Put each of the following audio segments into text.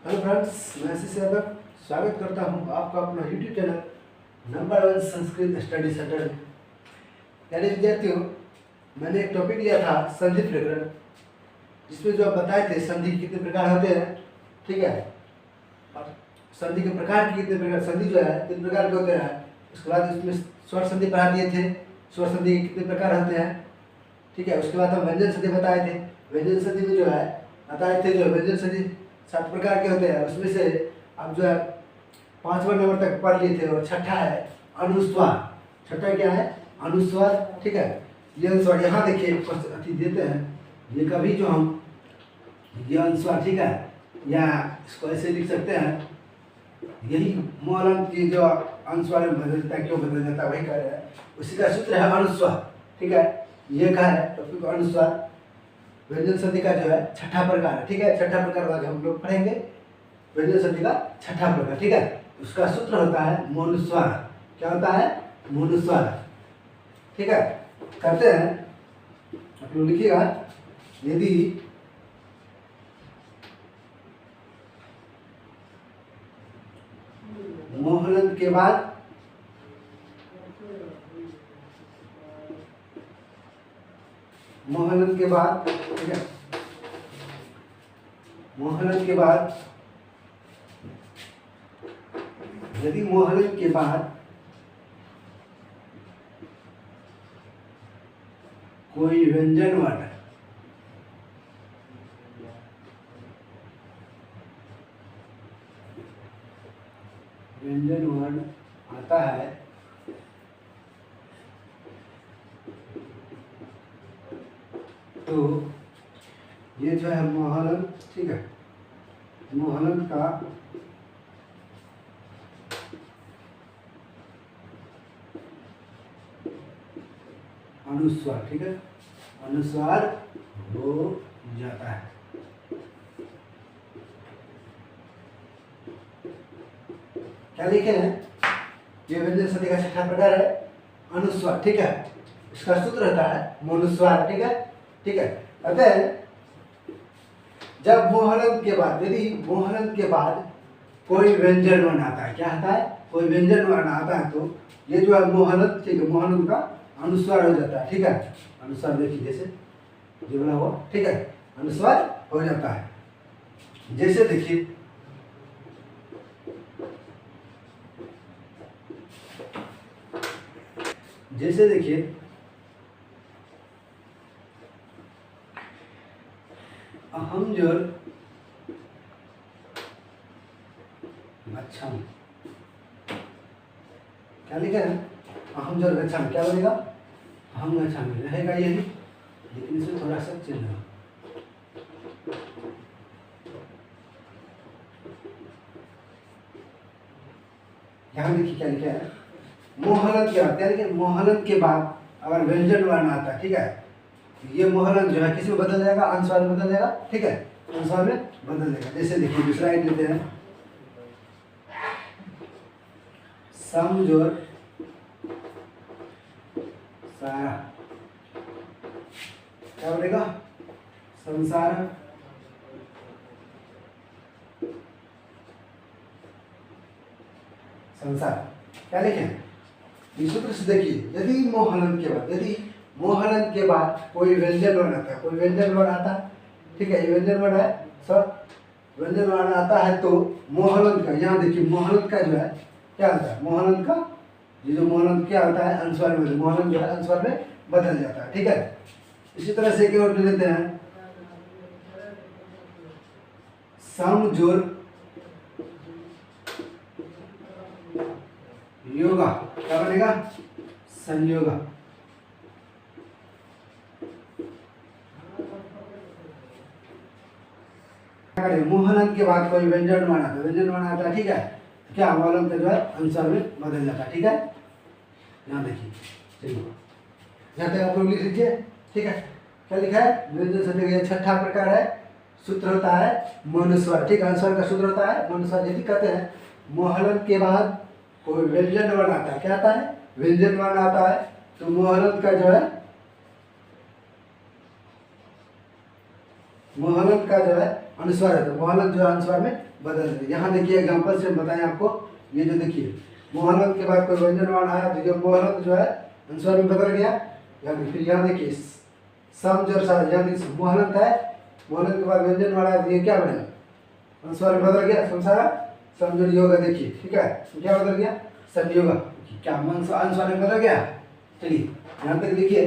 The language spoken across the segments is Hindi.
हेलो फ्रेंड्स, मैं आशीष यादव स्वागत करता हूं आपका अपना YouTube channel number 1 Sanskrit study centre में। यानी विद्यार्थियों, मैंने एक टॉपिक लिया था संधि प्रकरण, जिसमें जो आप बताए थे संधि कितने प्रकार होते हैं। ठीक है, और संधि के प्रकार कितने प्रकार, संधि जो है कितने प्रकार के होते हैं। उसके बाद उसमें स्वर संधि पढ़ा दिए थे, स्वर संधि के कितने प्रकार होते हैं। ठीक है, उसके बाद हम व्यंजन संधि बताए थे। व्यंजन संधि में जो है बताए थे, जो व्यंजन संधि 7 प्रकार के होते हैं। उसमें से आप जो है 5वां नंबर तक पढ़ लिए थे, और छठा है अनुस्वार। छठा क्या है? अनुस्वार। ठीक है, ये अनुस्वार यहाँ देखिए अति देते हैं, ये कभी जो हम ये अनुस्वार, ठीक है, या इसको ऐसे लिख सकते हैं, यही मौलन की जो अनुस्वार में बदल जाता है, क्यों बदल जाता है वही कह रहे हैं। उसी का सूत्र है अनुस्वार। ठीक है, ये कहा है टॉपिक अनुस्वार। व्यंजन संधि का जो है छठा प्रकार है। ठीक है, छठा प्रकार आज हम लोग पढ़ेंगे व्यंजन संधि का छठा प्रकार। ठीक है, उसका सूत्र होता है मोनुस्वार। क्या होता है? मोनुस्वार। ठीक है, करते हैं, आप लोग लिखिएगा। यदि मोहलन के बाद मोहलन के बाद, ठीक है, मोहलन के बाद, यदि मोहलन के बाद कोई व्यंजन वर्ण आता है तो ये जो है मोहलन, ठीक है, मोहलन का अनुस्वार, ठीक है, अनुस्वार हो जाता है। क्या लिखे हैं? ये व्यंजन संधि का छठा प्रकार है अनुस्वार। ठीक है, इसका सूत्र होता है मोनुस्वार। ठीक है, ठीक है, अतः जब मोहलन के बाद, यदि मोहलन के बाद कोई व्यंजन वर्ण आता है, क्या आता है? कोई व्यंजन वर्ण आता है, तो ये जो है मोहलन, ठीक है, मोहलन का अनुस्वार हो जाता है। ठीक है, अनुस्वार देखिए जैसे जो बना हुआ, ठीक है, अनुस्वार हो जाता है। जैसे देखिए, जैसे देखिए, अहम जोर गच्छामि। क्या लिखा है? अहम जोर गच्छामि। क्या बनेगा? अहम गच्छामि रहेगा यही, लेकिन इसमें थोड़ा सा चेंज होगा। यहाँ देखिए क्या लिखा है, मोहलन के बाद, क्या लिखा है? मोहलन के बाद अगर व्यंजन वर्ण आता है, ठीक है, ये मोहलन जो है किस में बदल जाएगा? अनुस्वार में बदल जाएगा। ठीक है, अनुस्वार में बदल जाएगा। जैसे देखिए दूसरा एक लेते हैं, समजोर सारा। क्या बनेगा? संसार। संसार। क्या लिखें? इस सूत्र से देखिए, यदि मोहलन के बाद, यदि मोहलन के बाद कोई व्यंजन वर्ण आता है, कोई व्यंजन वर्ण आता है, ठीक है, ये व्यंजन वर्ण है सर, व्यंजन वर्ण आता है तो मोहलन का, यहाँ देखिए मोहलन का जो है क्या होता है? मोहलन का ये जो मोहलन क्या होता है? अनुस्वार में, मोहलन जो है अनुस्वार में बदल जाता है। ठीक है, इसी तरह से एक और ले लेते हैं, समजोर योगा। क्या बनेगा? संयोगा। मोहलन के बाद कोई व्यंजन वर्ण आता है, व्यंजन वर्ण आता है, ठीक है, क्या मोहलन का जो है अनुस्वार में बदल जाता है। ठीक है, यहाँ देखिए, चलिए यहाँ तक आप लोग लिख लीजिए। ठीक है, क्या लिखा है? व्यंजन संधि का छठा प्रकार है, सूत्र होता है मोनुस्वार। ठीक है, अनुस्वार का सूत्र होता है मोनुस्वार। यदि कहते हैं मोहलन के बाद कोई व्यंजन वर्ण आता है, क्या आता है? व्यंजन वर्ण आता है, तो मोहलन का जो है, मोहलन का जो है अनुस्वार है तो मोहलंत जो है अनुस्वार में बदल जाता है। यहाँ देखिए एग्जाम्पल से बताएं आपको, ये जो देखिए मोहलंत के बाद कोई व्यंजन वर्ण आया तो जो मोहलंत जो है अनुस्वार में बदल गया। फिर यहाँ देखिए सम जो यहाँ देखिए मोहलंत है, मोहलंत के बाद व्यंजन वर्ण आया तो ये क्या बनेगा, अनुस्वार में बदल गया। समझा समझो योगा देखिए, ठीक है, तो क्या बदल गया, संयोगा, क्या अनुस्वार में बदल गया। चलिए यहाँ तक लिखिए।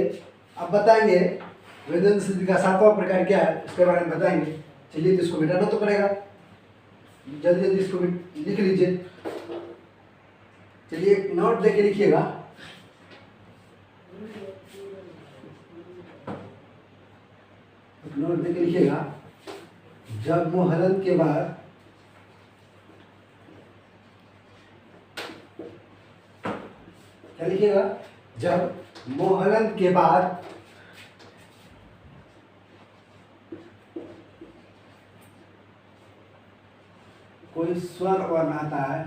अब बताएंगे व्यंजन संधि का 7वां प्रकार क्या है, इसके बारे में बताएंगे। चलिए तो इसको मिटाना तो पड़ेगा, जल्दी जल्दी इसको लिख लीजिए। चलिए एक नोट देके लिखिएगा। नोट देके लिखिएगा, जब मोहलंत के बाद क्या लिखिएगा, जब मोहलंत के बाद कोई स्वर वर्ण आता है,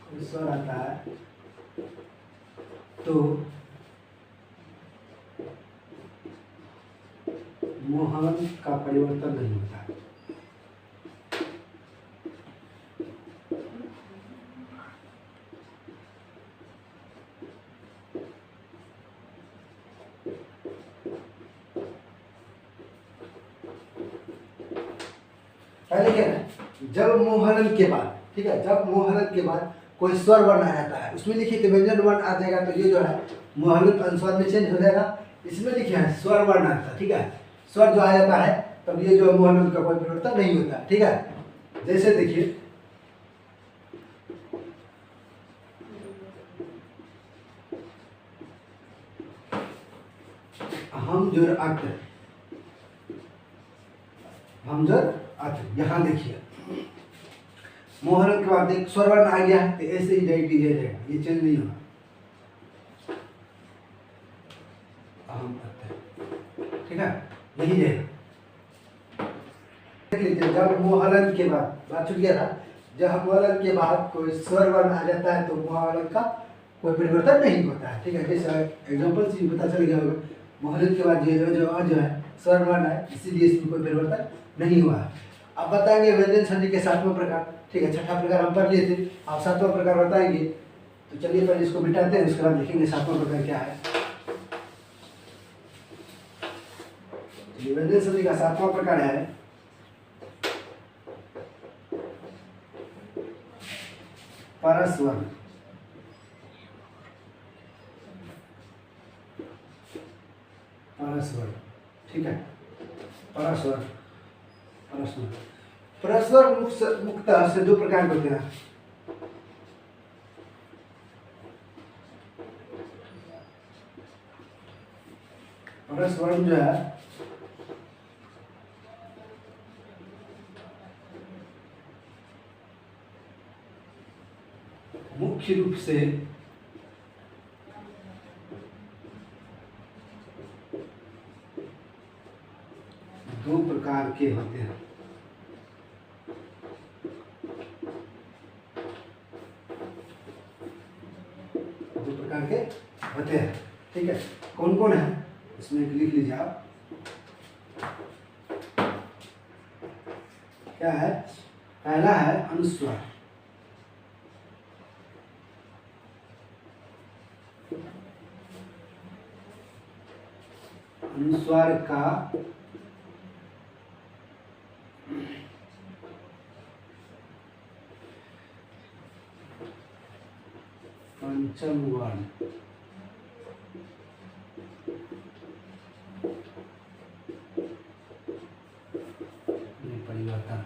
कोई स्वर आता है तो मोहलंत का परिवर्तन नहीं होता है। पहले क्या है, जब मोहलंत के बाद, ठीक है, जब मोहलंत के बाद कोई स्वर वर्ण आ जाता है, उसमें लिखिए कि व्यंजन वर्ण आ जाएगा तो ये जो है मोहलंत अनुस्वार में चेंज हो जाएगा। इसमें लिखे है स्वर वर्ण आता है, ठीक है, स्वर जो आ जाता है तब ये जो मोहलंत का कोई परिवर्तन नहीं होता, ठीक है। जैसे देखिए हमजुर अत, हमजुर अत, यहाँ देखिए मोहलंत के बाद एक स्वर वर्ण आ गया है तो ऐसे ही डायरेक्ट दिया जाएगा, ये चेंज नहीं होगा। ठीक है, यही रहेगा। देख लीजिए, जब मोहलंत के बाद, बात छूट गया था, जब मोहलंत के बाद कोई स्वर वर्ण आ जाता है तो मोहलंत का कोई परिवर्तन नहीं होता है, ठीक है। जैसे एग्जाम्पल से पता चल गया होगा, मोहलंत के बाद जो है स्वर वर्ण है, इसीलिए इसमें कोई परिवर्तन नहीं हुआ है। अब बताएंगे व्यंजन संधि के 7वां प्रकार, ठीक है। 6ठा प्रकार हम पढ़ लिए थे, आप 7वां प्रकार बताएंगे। तो चलिए पहले इसको मिटाते हैं, उसके बाद देखेंगे 7वां प्रकार क्या है। व्यंजन संधि का 7वां प्रकार है परस्वर। परस्वर, ठीक है, परस्वर। परस्वर, परस्वर मुख्यतः से 2 प्रकार के होते हैं। परस्वर जो है मुख्य रूप से दो प्रकार के होते हैं। दो प्रकार के होते हैं, ठीक है। कौन कौन है इसमें लिख लीजिए आप। क्या है, पहला है अनुस्वार। अनुस्वार का पंचम वर्ण, परिवर्तन।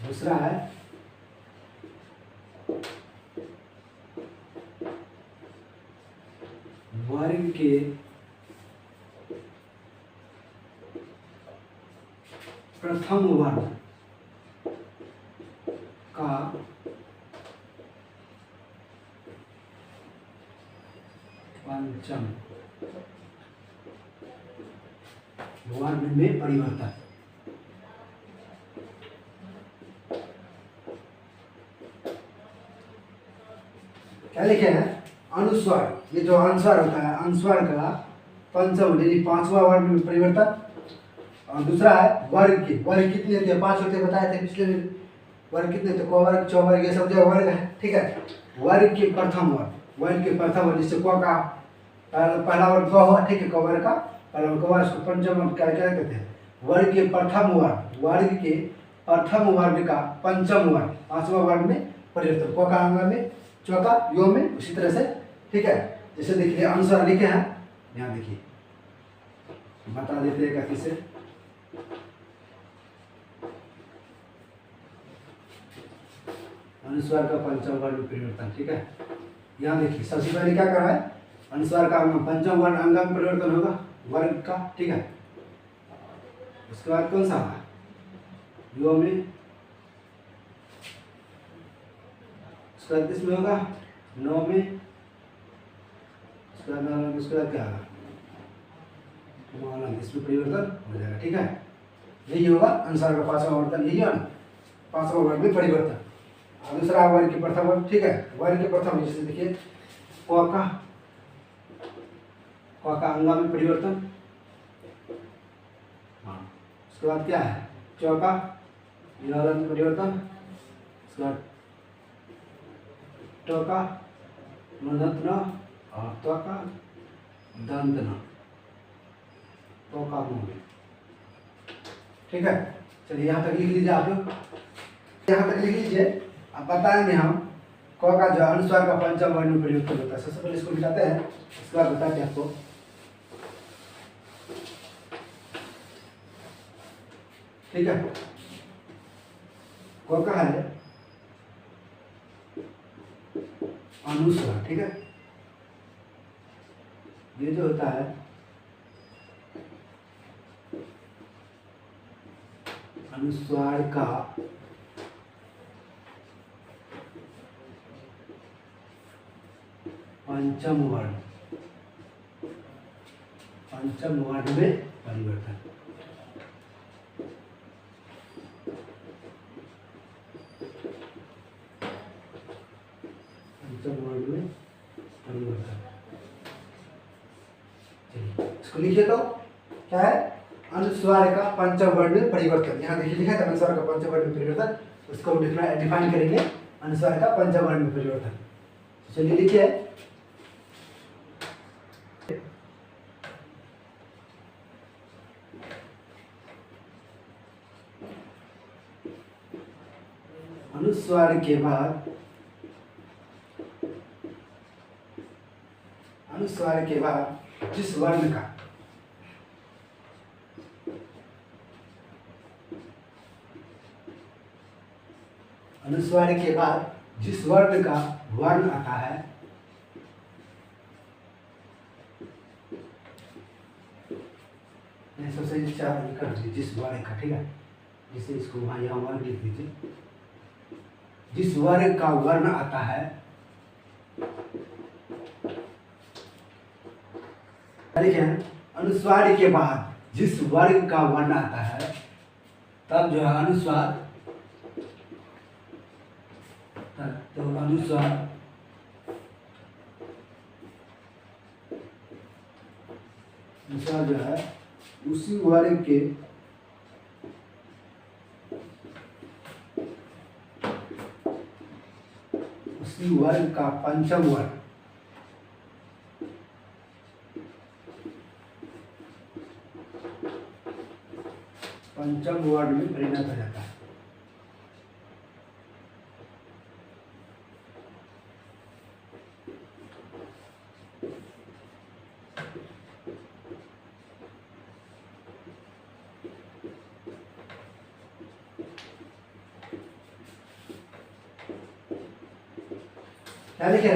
दूसरा है वर्ग के प्रथम वर्ण का पंचम वर्ण में परिवर्तन। क्या लिखे हैं, अनुस्वार, ये जो अनुस्वार होता है, अनुस्वार का पंचम यानी पांचवा वर्ण में परिवर्तन। और दूसरा है वर्ग के, वर्ग कितने होते हैं, 5 होते बताए थे पिछले में। वर्ग कितने थे, क वर्ग, च वर्ग, ये सब जो वर्ग है, ठीक है। वर्ग के प्रथम वर्ग, वर्ग के प्रथम वर्ग, जिससे क का पहला वर्ग क हुआ, ठीक है, क वर्ग का पहला वर्ग, क वर्ग को पंचम वर्ग क्या क्या कहते हैं, वर्ग के प्रथम वर्ग, वर्ग के प्रथम वर्ग का पंचम वर्ग, पांचवा वर्ग में परिवर्तन। क का अंग में, च का यो में, उसी तरह से, ठीक है। जैसे देखिए अनुसार लिखे हैं, यहाँ देखिए बता देते हैं कथी से। अनुस्वार का पंचम वर्ण में परिवर्तन, ठीक है। यहाँ देखिए सबसे पहले क्या कर रहा है, अनुस्वार का पंचम वर्ण अंग में परिवर्तन होगा वर्ग का, ठीक है। उसके बाद कौन सा होगा, यो में, उसके बाद किसमें होगा, नौ में, उसके बाद क्या होगा, इसमें परिवर्तन हो जाएगा, ठीक है। यही होगा अनुस्वार का पांचवा वर्तन, यही है ना, पांचवा वर्ग में परिवर्तन। और दूसरा वर्ग के प्रथम वर्ग, ठीक है। वर्ग के प्रथम जैसे देखिए क का अंगा में परिवर्तन, हाँ। उसके बाद क्या है, च का में परिवर्तन, उसके बाद ट का मूर्धन्य न, और त का दंत न, तो का मुंह में, ठीक है। चलिए यहाँ तक लिख लीजिए आप लोग, यहाँ तक लिख लीजिए। अब बताएंगे हम क का जो अनुस्वार का पंचम वर्ण में परिवर्तन होता है। सबसे पहले इसको मिटाते हैं, उसके बाद बताते हैं आपको। ठीक है, क का है अनुस्वार, ठीक है। ये जो होता है अनुस्वार का पंचम वर्ण, पंचम वर्ण में परिवर्तन। पंचम वर्ण में परिवर्तन, इसको लिखिए तो क्या है, अनुस्वार का पंचम वर्ण में परिवर्तन। यहाँ देखिए लिखा है अनुस्वार का पंचम वर्ण में परिवर्तन, उसको हम डिफाइन करेंगे, अनुस्वार का पंचम वर्ण में परिवर्तन। चलिए लिखिए, अनुस्वार के बाद, अनुस्वार के बाद जिस वर्ण का अनुस्वार के बाद जिस वर्ण का वर्ण आता है, सबसे कर दीजिए जिस वर्ण का, ठीक है। जिसे इसको वहां यहाँ वर्ण लिख दीजिए, जिस वर्ग का वर्ण आता है, लिखे अनुस्वार के बाद जिस वर्ग का वर्ण आता है, तब जो है अनुस्वार, तो अनुस्वार अनुस्वार जो है उसी वर्ग के उसी वर्ग का पंचम वर्ण, पंचम वर्ण में परिणत हो जाता है। क्या लिखे,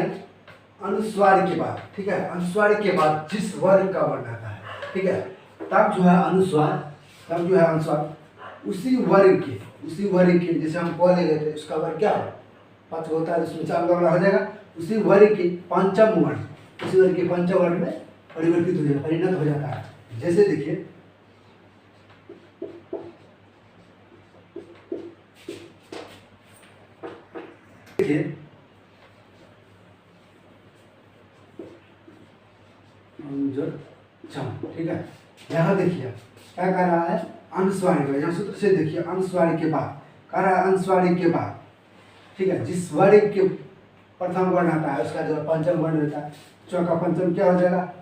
अनुस्वार के बाद, ठीक है। अनुस्वार के बाद जिस वर्ग का वर्ण आता है, ठीक है, तब जो है अनुस्वार, तब जो है अनुस्वार उसी वर्ग के, उसी वर्ग के, जैसे हम क ले गए थे, उसका वर्ग क्या है, पांच होता है, उसमें चार वर्ग हो जाएगा, उसी वर्ग के पंचम वर्ण, उसी वर्ग के पंचम वर्ण में परिवर्तित हो जाता, परिणत हो जाता है। जैसे देखिए देखिए अंजर ठीक है। यहाँ देखिए क्या कह रहा है, अनुस्वारी। यहाँ सूत्र से देखिए अनुस्वारी के बाद कह रहा है, अनुस्वारी के बाद ठीक है, जिस वर्ण के प्रथम वर्ण आता है उसका जो पंचम वर्ण रहता है, चौका पंचम क्या हो जाएगा,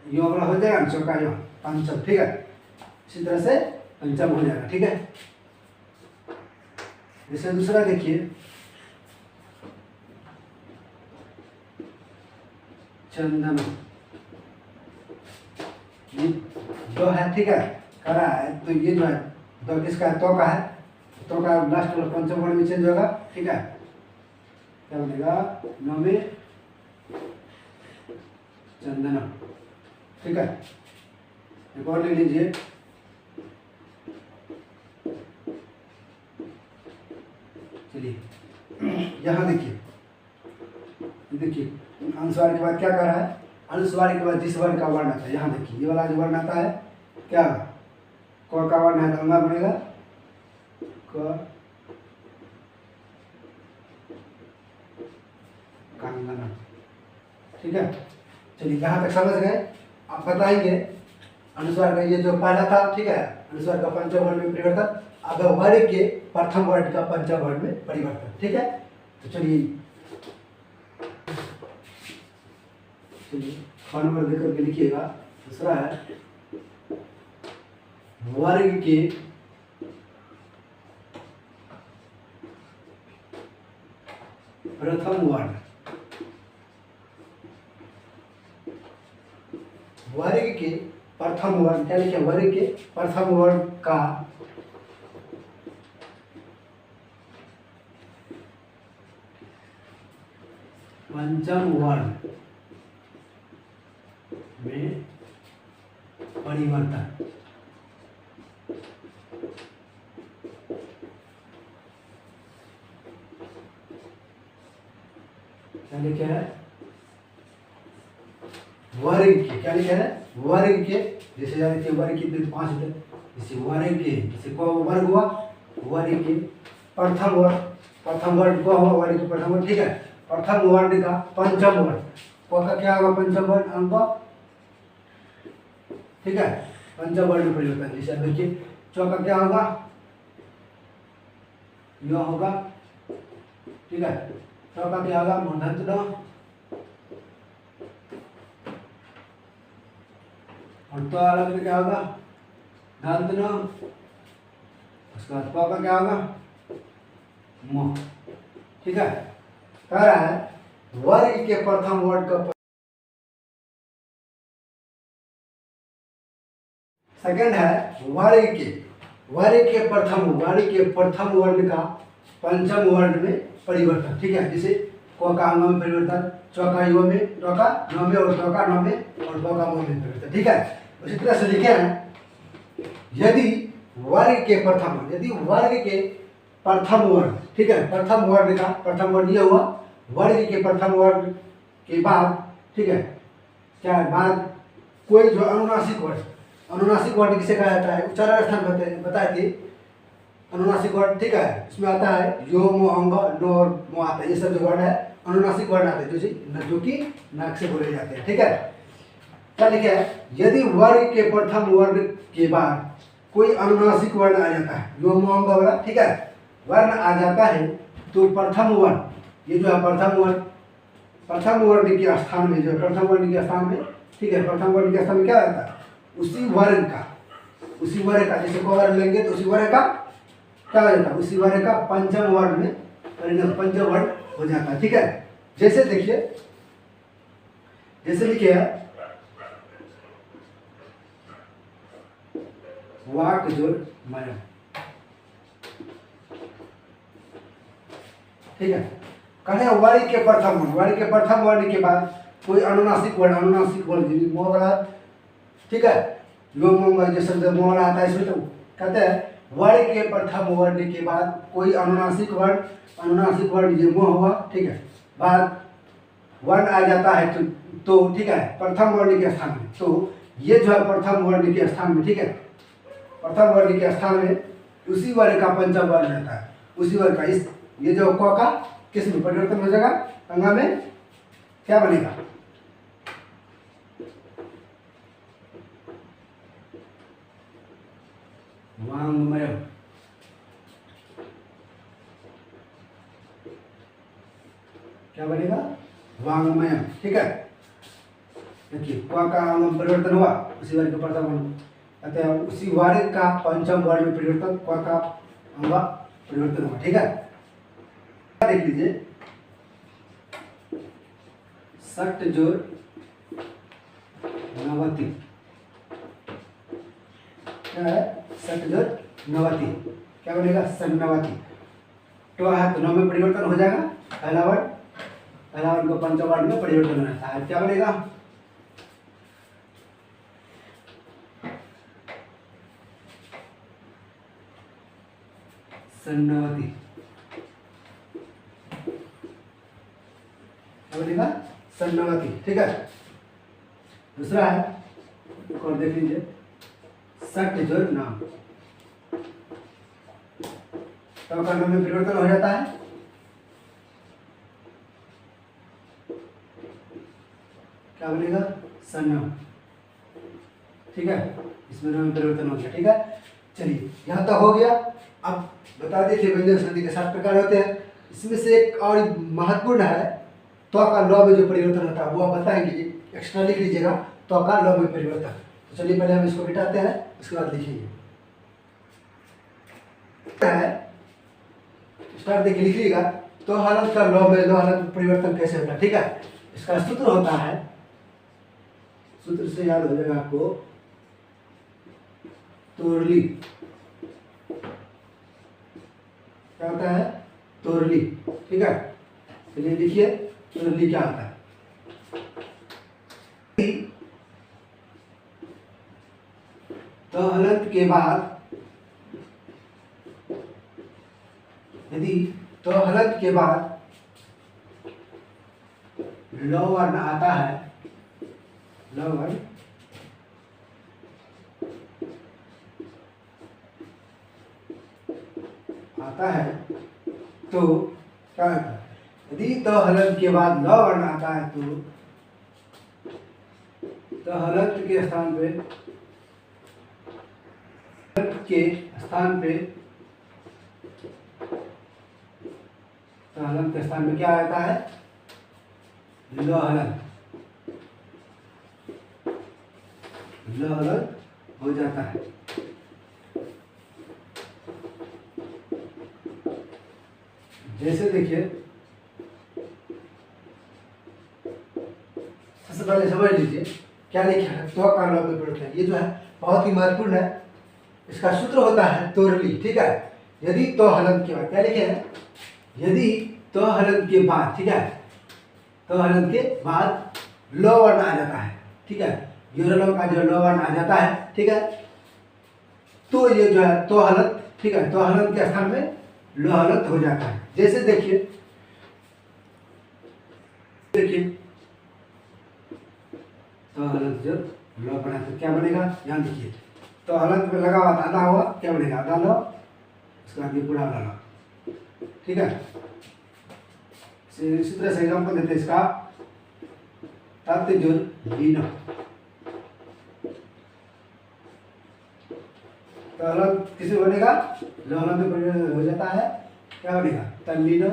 यो वाला हो जाएगा, चौका यो पंचम। ठीक है, इसी तरह से पंचम हो जाएगा। ठीक है, जैसे दूसरा देखिए चंदन, ये दो है। ठीक है, करा है तो ये जो है दो किसका है, तो का है, तो का लास्ट वाला पंचम वर्ण में चेंज होगा। ठीक है, क्या बनेगा, नवे चंदन। ठीक है, एक और ले लीजिए, चलिए यहाँ देखिए, अनुस्वार के बाद क्या कर रहा है, अनुस्वार के बाद जिस वर्ण का वर्ण आता है, यहाँ देखिए ये वाला जो वर्ण आता है क्या, क का वर्ण है, गंगा बनेगा क कंगना। ठीक है, चलिए यहाँ तक समझ गए। आप बताएंगे अनुस्वार का ये जो पहला था, ठीक है, अनुस्वार का पंचम वर्ण में परिवर्तन, अब वर्ण के प्रथम वर्ण का पंचम वर्ण में परिवर्तन। ठीक है, तो चलिए ख नंबर देकर के लिखिएगा। दूसरा है वर्ग के प्रथम वर्ण, वर्ग के प्रथम वर्ण क्या लिखे, वर्ग के प्रथम वर्ण का पंचम वर्ण में परिवर्तन। क्या लिखा है, वर्ग के, क्या लिखा है, वर्ग के, जैसे जाने वर्ग कितने, 5 होते, जैसे वर्ग के, जैसे को वर्ग हुआ, वर्ग के प्रथम वर्ण, प्रथम वर्ण को हुआ वर्ग के प्रथम वर्ण। ठीक है, प्रथम वर्ण का पंचम वर्ण, को का क्या होगा, पंचम वर्ण अंक। ठीक है, पंचम वर्ण में परिवर्तन, जैसे देखिए चौका क्या होगा, यह होगा। ठीक है, चौका क्या होगा, मूर्धन्य न, और तो अलग में क्या होगा, दंत न, उसके बाद प का क्या होगा, म। ठीक है, कह रहा है वर्ग के प्रथम वर्ण का, सेकंड है वर्ग के प्रथम वर्ण का पंचम वर्ण में परिवर्तन। ठीक है, जैसे क का अंग में परिवर्तन, चौका युवा में, टोका न में, और टोका न में, और ब का म में परिवर्तन। ठीक है, उसी तरह से लिखे हैं, यदि वर्ग के प्रथम वर्ण, ठीक है, प्रथम वर्ण का प्रथम वर्ण ये हुआ, वर्ग के प्रथम वर्ण के बाद, ठीक है, क्या है, बाद कोई जो अनुनासिक वर्ण किसे कहा जाता है, उच्चारण स्थान बताए थे अनुनासिक वर्ण। ठीक है, इसमें आता है यो मो अंग, नो और मो आता है, ये सब जो वर्ण है अनुनासिक वर्ण आते हैं, जो कि नाक से बोले जाते हैं। ठीक है, क्या लिखा है, यदि वर्ग के प्रथम वर्ण के बाद कोई अनुनासिक वर्ण आ जाता है, यो मो अंग वाला, ठीक है, वर्ण आ जाता है, तो प्रथम वर्ण, ये जो है प्रथम वर्ण के स्थान में, जो प्रथम वर्ण के स्थान में, ठीक है, प्रथम वर्ण के स्थान में क्या आता है, उसी वर्ग का जैसे को वर्ण लेंगे तो उसी वर्ग का क्या हो जाता है, उसी वर्ग का पंचम वर्ण में परिणत, पंचम वर्ण हो जाता है। ठीक है, जैसे देखिए, जैसे लिखिए वाक जोड़ मयम। ठीक है, कहे वर्ग के प्रथम वर्ण के बाद कोई अनुनासिक वर्ण मोहरा, ठीक है, यो मोंगा जो शब्द मोहरा आता है, इसमें तो कहते हैं वर्ग के प्रथम वर्ण के बाद कोई अनुनासिक वर्ण ये मोह हुआ। ठीक है, बाद वर्ण आ जाता है तो ठीक है, प्रथम वर्ण के स्थान में, तो ये जो है प्रथम वर्ण के स्थान में, ठीक है, प्रथम वर्ण के स्थान में उसी वर्ग का पंचम वर्ण रहता है, उसी वर्ग का, इस ये जो क का किस में परिवर्तन हो जाएगा, अंगा में क्या बनेगा, वांग्मय। क्या बनेगा, वांग्मय। ठीक है, देखिए क्वा का अंग में परिवर्तन हुआ, उसी वर्ग का प्रथम अंग, अतः उसी वर्ग का पंचम वर्ण में परिवर्तन, क्वा का अंग परिवर्तन हुआ। ठीक है, देख लीजिए, सट जोड़ नवति, क्या है, सट जोड़ नवति, क्या बनेगा, सन्नवति। तो है, तो नौ में परिवर्तन हो जाएगा, पहला वर्ण को पंचम वर्ण में परिवर्तन हो जाता है, क्या बनेगा, सन्नवति। क्या बनेगा, सन्नवति। ठीक है, दूसरा है, और देख लीजिए, सट जोड़ नाम, तो का में परिवर्तन हो जाता है, क्या बनेगा, सन्नम। ठीक है, इसमें नाम परिवर्तन हो गया। ठीक है, चलिए यहाँ तक हो गया। अब बता देते व्यंजन संधि के 7 प्रकार होते हैं, इसमें से एक और महत्वपूर्ण है, त्व का ल में जो परिवर्तन होता है वो आप बताएंगे, एक्स्ट्रा लिख लीजिएगा, त्व का ल में परिवर्तन। तो चलिए पहले हम इसको मिटाते हैं, उसके बाद लिखेंगे। स्टार्ट देखिए, लिखिएगा, तो हलंत का ल में लो हलंत परिवर्तन कैसे होता है। ठीक है, इसका सूत्र होता है, सूत्र से याद हो जाएगा आपको, तोरली। क्या होता है, तोरली। ठीक है, चलिए देखिए तोरली क्या होता है। तो हलंत के बाद, यदि तो हलंत के बाद ल वर्ण आता है, ल वर्ण आता है, तो क्या होता है, यदि तो हलंत के बाद ल वर्ण आता है, तो हलंत के स्थान पे, तो हलंत के स्थान पे क्या आता है, ल हलंत, ल हलंत हो जाता है। जैसे देखिए, सबसे पहले समझ लीजिए क्या लिखा है, तो का ल में परिवर्तन है, ये जो है बहुत ही महत्वपूर्ण है। इसका सूत्र होता है तोरली। ठीक है, यदि तो हलंत के बाद, क्या लिखे हैं, यदि तो हलंत के बाद, ठीक है, तो हलंत के बाद लो वर्ण आ जाता है। ठीक है, यूरलो का जो लो वर्ण आ जाता है, ठीक है, तो ये जो है तो हलंत, ठीक है, तो हलंत के स्थान में लो हलंत हो जाता है। जैसे देखिए, तो हलंत जो लो बना तो क्या बनेगा, यहाँ देखिए, तो हलंत में लगा हुआ आधा हुआ, क्या बनेगा, आधा लो, उसके बाद ये पूरा लो। ठीक है, इसी तरह से एग्जाम्पल देते हैं इसका, तात्जुल लीनो, तो हलंत किसी बनेगा, लो हलंत में परिवर्तन हो जाता है, क्या बनेगा, तल्लीनो,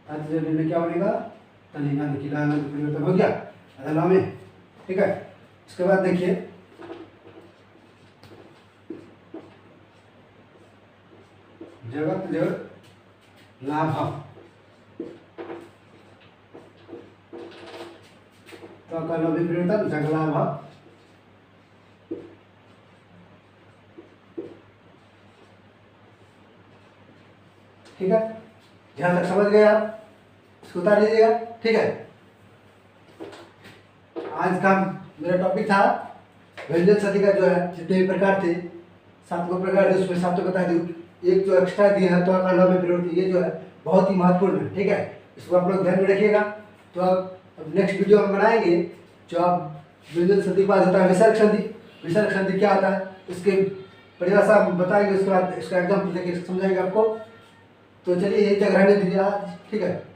तात्जुल लीनो क्या बनेगा, तल्लीना। देखिए हलंत में परिवर्तन हो गया अदला में। ठीक है, उसके बाद देखिए, जगत जो लाभ, तो का लभी परिवर्तन जगलाभ। ठीक है, जहां तक समझ गए आप, इसको उतार लीजिएगा। ठीक है, आज का मेरा टॉपिक था व्यंजन संधि का, जो है जितने भी प्रकार थे, 7 प्रकार थे, उसमें 7 बता दूँ, एक जो एक्स्ट्रा दिया है तो का ल में परिवर्तन, ये जो है बहुत ही महत्वपूर्ण है। ठीक है, इसको आप लोग ध्यान में रखिएगा। तो अब नेक्स्ट वीडियो हम बनाएंगे, जो आप व्यंजन संधि के बाद होता है विसर्ग संधि। विसर्ग संधि क्या होता है, उसके परिभाषा बताएंगे, उसके बाद इसका एग्जाम्पल देके समझाएंगे आपको। तो चलिए यही तक रहने दीजिए आज, ठीक है।